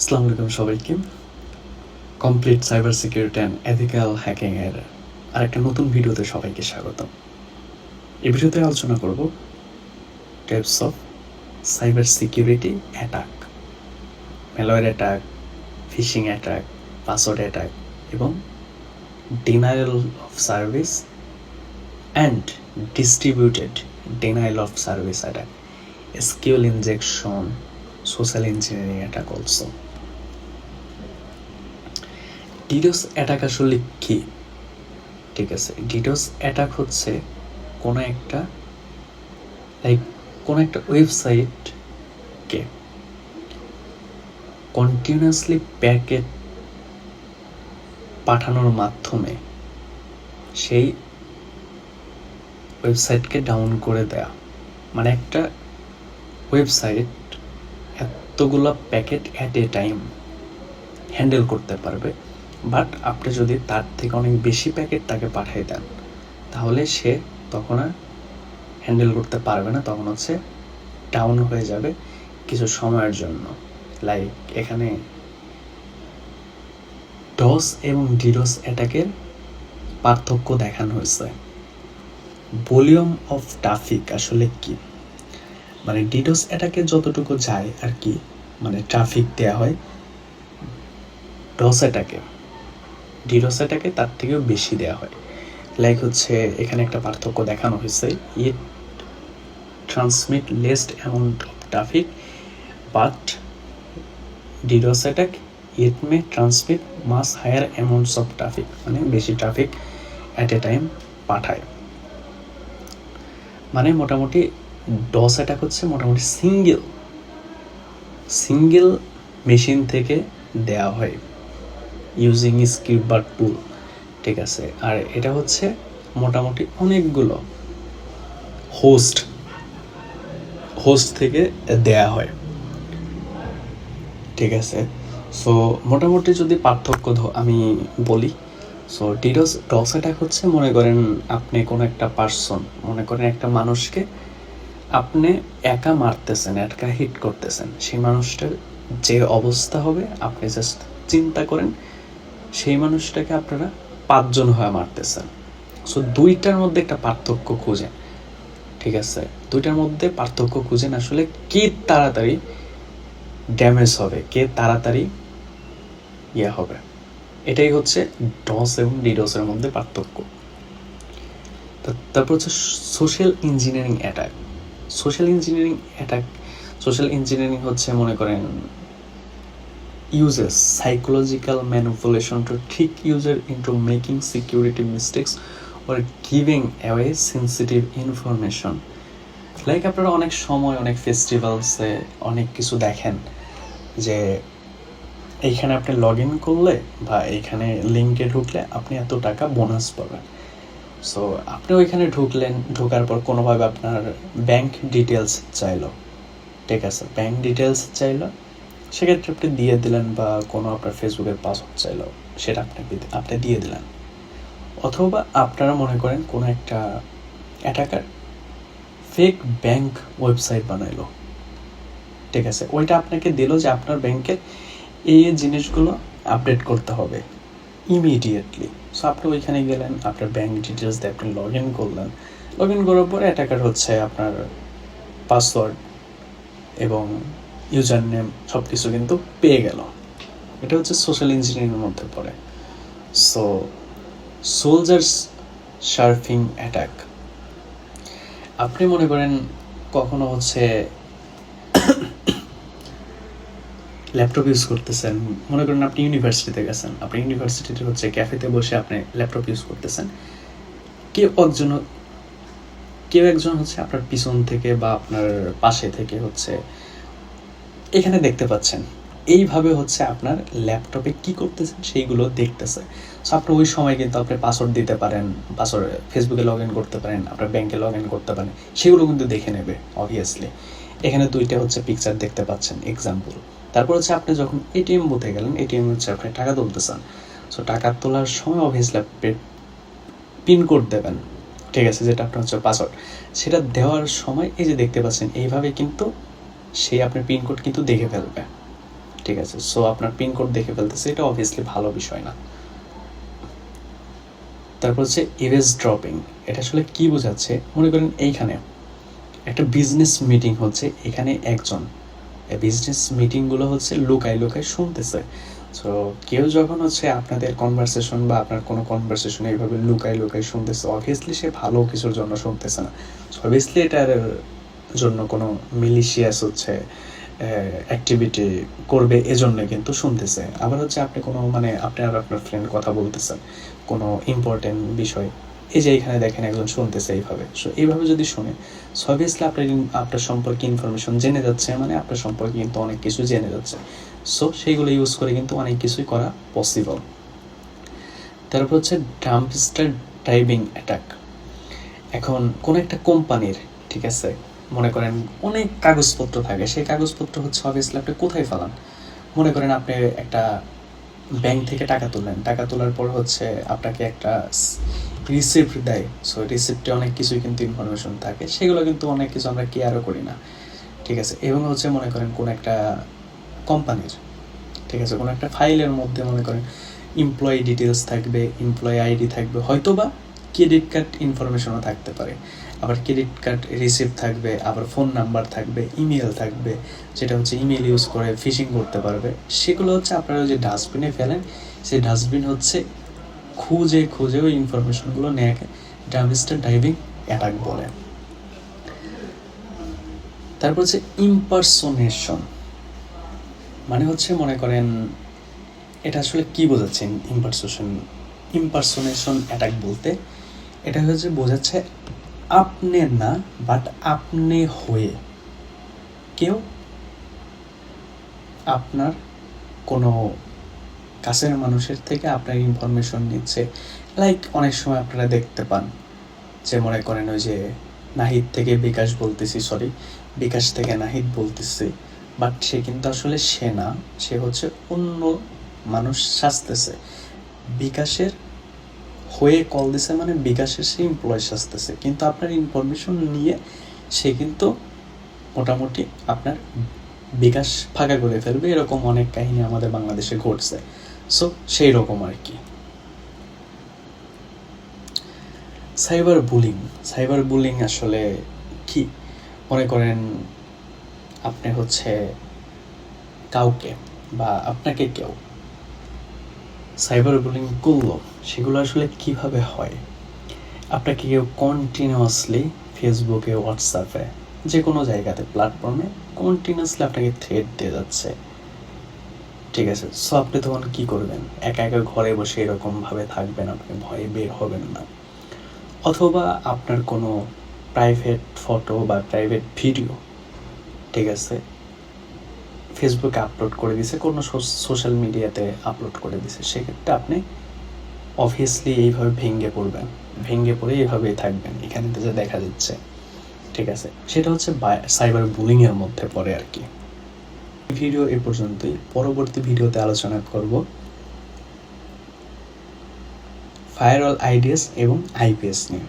আসসালামু আলাইকুম সবাইকে। Complete cyber security and ethical হ্যাকিংয়ের আরেকটা নতুন ভিডিওতে সবাইকে স্বাগতম। এই ভিডিওতে আলোচনা করব types of cyber security attack, malware attack, phishing attack, password attack এবং denial of service and distributed denial of service attack, SQL injection, social engineering attack also. DDoS attack আসলে কি? ঠিক আছে, ডিডোস অ্যাটাক হচ্ছে কোনো একটা ওয়েবসাইটকে কন্টিনিউয়াসলি প্যাকেট পাঠানোর মাধ্যমে সেই ওয়েবসাইটকে ডাউন করে দেয়া। মানে একটা ওয়েবসাইট এতগুলো packet at a time handle করতে পারবে, বাট আপনি যদি তার থেকে অনেক বেশি প্যাকেট তাকে পাঠিয়ে দেন তাহলে সে তখন আর হ্যান্ডেল করতে পারবে না, তখন হচ্ছে ডাউন হয়ে যাবে কিছু সময়ের জন্য। লাইক এখানে ডস এবং ডিডোস অ্যাটাকের পার্থক্য দেখানো হয়েছে। ভলিউম অফ ট্রাফিক আসলে কি, মানে ডিডোস অ্যাটাকে যতটুকু যায় আর কি, মানে ট্রাফিক দেওয়া হয়, ডিডোস অ্যাটাকে তার থেকেও বেশি দেওয়া হয়। লাইক হচ্ছে এখানে একটা পার্থক্য দেখানো হয়েছে, it transmit less amount of traffic but DDoS attack it may transmit much higher amounts of traffic, মানে বেশি ট্রাফিক অ্যাট এ টাইম পাঠায়। মানে মোটামুটি ডস অ্যাটাক হচ্ছে মোটামুটি সিঙ্গেল মেশিন থেকে দেওয়া হয় ইউজিং স্ক্রিপ্ট বা টুল, ঠিক আছে। আর এটা হচ্ছে মোটামুটি অনেকগুলো হোস্ট থেকে দেয়া হয়, ঠিক আছে। সো মোটামুটি যদি পার্থক্য আমি বলি, সো ডস অ্যাটাক হচ্ছে মনে করেন আপনি কোনো একটা পার্সন, মনে করেন একটা মানুষকে আপনি একা মারতেছেন, একা হিট করতেছেন, সেই মানুষটার যে অবস্থা হবে আপনি জাস্ট চিন্তা করেন সেই মানুষটাকে আপনারা 5 জন হয়ে মারতেছেন। সো দুইটার মধ্যে একটা পার্থক্য খুঁজেন, ঠিক আছে। দুইটার মধ্যে পার্থক্য খুঁজেন আসলে কে তাড়াতাড়ি ড্যামেজ হবে, কে তাড়াতাড়ি হবে। এটাই হচ্ছে ডস এবং ডিডোসের মধ্যে পার্থক্য। তারপর হচ্ছে social engineering attack. Social engineering হচ্ছে মনে করেন uses psychological manipulation to trick user into making security mistakes or giving away sensitive information. Like আপনারা অনেক সময় অনেক ফেস্টিভ্যালসে অনেক কিছু দেখেন যে এইখানে আপনি লগ ইন করলে বা এইখানে লিঙ্কে ঢুকলে আপনি এত টাকা বোনাস পাবেন। সো আপনি ওইখানে ঢোকার পর কোনোভাবে আপনার ব্যাংক ডিটেলস চাইলো, ঠিক আছে, ব্যাংক ডিটেলস চাইলো, সেক্ষেত্রে আপনি দিয়ে দিলেন, বা কোনো আপনার ফেসবুকের পাসওয়ার্ড চাইলো সেটা আপনি দিয়ে দিলেন। অথবা আপনারা মনে করেন কোনো একটা অ্যাটাকার ফেক ব্যাংক ওয়েবসাইট বানাইলো, ঠিক আছে, ওইটা আপনাকে দিল যে আপনার ব্যাংকের এই জিনিসগুলো আপডেট করতে হবে ইমিডিয়েটলি। সো আপনি ওইখানে গেলেন, আপনার ব্যাংক ডিটেলস দিয়ে আপনি লগ ইন করলেন, লগ ইন করার পরে অ্যাটাকার হচ্ছে আপনার পাসওয়ার্ড এবং ইউজার নেম সব কিছু কিন্তু পেয়ে গেল। এটা হচ্ছে সোশ্যাল ইঞ্জিনিয়ারিংয়ের মধ্যে পড়ে। সো সোলজার্স সার্ফিং অ্যাটাক, আপনি মনে করেন কখনো হচ্ছে ল্যাপটপ ইউজ করতেছেন, মনে করেন আপনি ইউনিভার্সিটিতে গেছেন, আপনি ইউনিভার্সিটিতে হচ্ছে ক্যাফেতে বসে আপনি ল্যাপটপ ইউজ করতেছেন, কেউ একজন হচ্ছে আপনার পিছন থেকে বা আপনার পাশে থেকে হচ্ছে এখানে দেখতে পাচ্ছেন, এইভাবে হচ্ছে আপনার ল্যাপটপে কি করতেছেন সেইগুলো দেখতেছে। সো আপনি ওই সময় কিন্তু আপনি পাসওয়ার্ড দিতে পারেন, পাসওয়ার্ড ফেসবুকে লগ ইন করতে পারেন, আপনার ব্যাংকে লগ ইন করতে পারেন, সেগুলো কিন্তু দেখে নেবে অবভিয়াসলি। এখানে দুইটা হচ্ছে পিকচার দেখতে পাচ্ছেন এক্সাম্পল। তারপর হচ্ছে আপনি যখন এটিএম বুথে গেলেন, এটিএম হচ্ছে আপনি টাকা তুলতেছেন, সো টাকা তোলার সময় অবভিয়াসলি আপনি পিনকোড দেবেন, ঠিক আছে, যেটা আপনার হচ্ছে পাসওয়ার্ড, সেটা দেওয়ার সময় এই যে দেখতে পাচ্ছেন এইভাবে কিন্তু সেই আপনার পিনকোড কিন্তু দেখে ফেলবে, ঠিক আছে। সো আপনার পিনকোড দেখে ফেলতেছে, এটা অবভিয়াসলি ভালো বিষয় না। তারপর হচ্ছে এরেজ ড্রপিং। এটা আসলে কি বোঝাচ্ছে, মনে করেন এইখানে একটা বিজনেস মিটিং হচ্ছে, এখানে একজন বিজনেস মিটিংগুলো হচ্ছে লুকায় লুকায় শুনতেছে। সো কেউ যখন হচ্ছে আপনাদের কনভারসেশন বা আপনার কোনো কনভারসেশন এইভাবে লুকায় লুকায় শুনতেছে, অবভিয়াসলি সে ভালো কিছুর জন্য শুনতেছে না। সো অবভিয়াসলি এটার জন্য কোনো মিলিশিয়াস হচ্ছে অ্যাক্টিভিটি করবে, এজন্য কিন্তু শুনতেছে। আবার হচ্ছে আপনি কোনো মানে আপনি আর আপনার ফ্রেন্ড কথা বলতেছেন কোনো ইম্পর্টেন্ট বিষয়, এই যে এখানে দেখেন একজন শুনতেছে এইভাবে। সো এইভাবে যদি শুনে, সো অবভিয়াসলি আপনার সম্পর্কে ইনফরমেশন জেনে যাচ্ছে, মানে আপনার সম্পর্কে কিন্তু অনেক কিছু জেনে যাচ্ছে। সো সেইগুলো ইউজ করে কিন্তু অনেক কিছুই করা পসিবল। তারপর হচ্ছে ডাম্পস্টার ডাইভিং অ্যাটাক। এখন কোনো একটা কোম্পানির, ঠিক আছে, মনে করেন অনেক কাগজপত্র থাকে, সেই কাগজপত্র হচ্ছে অবভিয়াসলি আপনি কোথায় ফেলান। মনে করেন আপনি একটা ব্যাংক থেকে টাকা তুললেন, টাকা তোলার পর হচ্ছে আপনাকে একটা রিসিপ্ট দেয়। সো রিসিপ্টে অনেক কিছুই কিন্তু ইনফরমেশন থাকে, সেগুলো কিন্তু অনেক কিছু আমরা কেয়ারও করি না, ঠিক আছে। এবং হচ্ছে মনে করেন কোনো একটা কোম্পানির, ঠিক আছে, কোনো একটা ফাইলের মধ্যে মনে করেন এমপ্লয়ি ডিটেলস থাকবে, এমপ্লয়ি আইডি থাকবে, হয়তো বা ক্রেডিট কার্ড ইনফরমেশনও থাকতে পারে, আবার ক্রেডিট কার্ড রিসিপ্ট থাকবে, আবার ফোন নাম্বার থাকবে, ইমেল থাকবে, যেটা হচ্ছে ইমেল ইউজ করে ফিশিং করতে পারবে। সেগুলো হচ্ছে আপনারা যে ডাস্টবিনে ফেলেন, সেই ডাস্টবিন হচ্ছে খুঁজে খুঁজে ওই ইনফরমেশনগুলো নেয়াকে ডাম্পস্টার ডাইভিং অ্যাটাক বলে। তারপর হচ্ছে ইম্পারসোনেশন, মানে হচ্ছে মনে করেন এটা আসলে কি বোঝাচ্ছেন ইম্পারসোনেশন অ্যাটাক বলতে, এটা হচ্ছে বোঝাচ্ছে আপনি না, বাট আপনি হয়ে কেউ আপনার কোনো কাছের মানুষের থেকে আপনার ইনফরমেশন নিচ্ছে। লাইক অনেক সময় আপনারা দেখতে পান যে মনে করেন ওই যে নাহিদ থেকে বিকাশ বলতেছি, বিকাশ থেকে নাহিদ বলতেছি, বাট সে কিন্তু আসলে সে না, সে হচ্ছে অন্য মানুষ সাজতেছে, বিকাশের হয়ে কল দিছে, মানে বিকাশের সে এমপ্লয় সাজতেছে, কিন্তু আপনার ইনফরমেশন নিয়ে সে কিন্তু মোটামুটি আপনার বিকাশ ফাঁকা করে ফেলবে। এরকম অনেক কাহিনী আমাদের বাংলাদেশে ঘটছে। সো সেই রকম আর কি। সাইবার বুলিং আসলে কি, মনে করেন আপনি হচ্ছে কাউকে বা আপনাকে কেউ সাইবার বুলিং করলো, সেগুলো আসলে কিভাবে হয়। আপনাকে কেউ কন্টিনিউয়াসলি ফেসবুকে, হোয়াটসঅ্যাপে, যে কোনো জায়গাতে প্ল্যাটফর্মে কন্টিনিউয়াসলি আপনাকে থ্রেট দিয়ে যাচ্ছে, ঠিক আছে। সো আপনি তখন কী করবেন, একা একা ঘরে বসে এরকমভাবে থাকবেন, আপনি ভয়ে বের হবেন না, অথবা আপনার কোনো প্রাইভেট ফটো বা প্রাইভেট ভিডিও, ঠিক আছে, ফেসবুকে আপলোড করে দিছে, কোনো সোশ্যাল মিডিয়াতে আপলোড করে দিছে, সেক্ষেত্রে আপনি অবভিয়াসলি এইভাবে ভেঙে পড়ে এইভাবেই থাকবেন, এখানে তো যা দেখা যাচ্ছে, ঠিক আছে। সেটা হচ্ছে সাইবার বুলিংয়ের মধ্যে পড়ে আর কি। ভিডিও এ পর্যন্তই, পরবর্তী ভিডিওতে আলোচনা করব ফায়ারওয়াল আইডিএস এবং আইপিএস নিয়ে।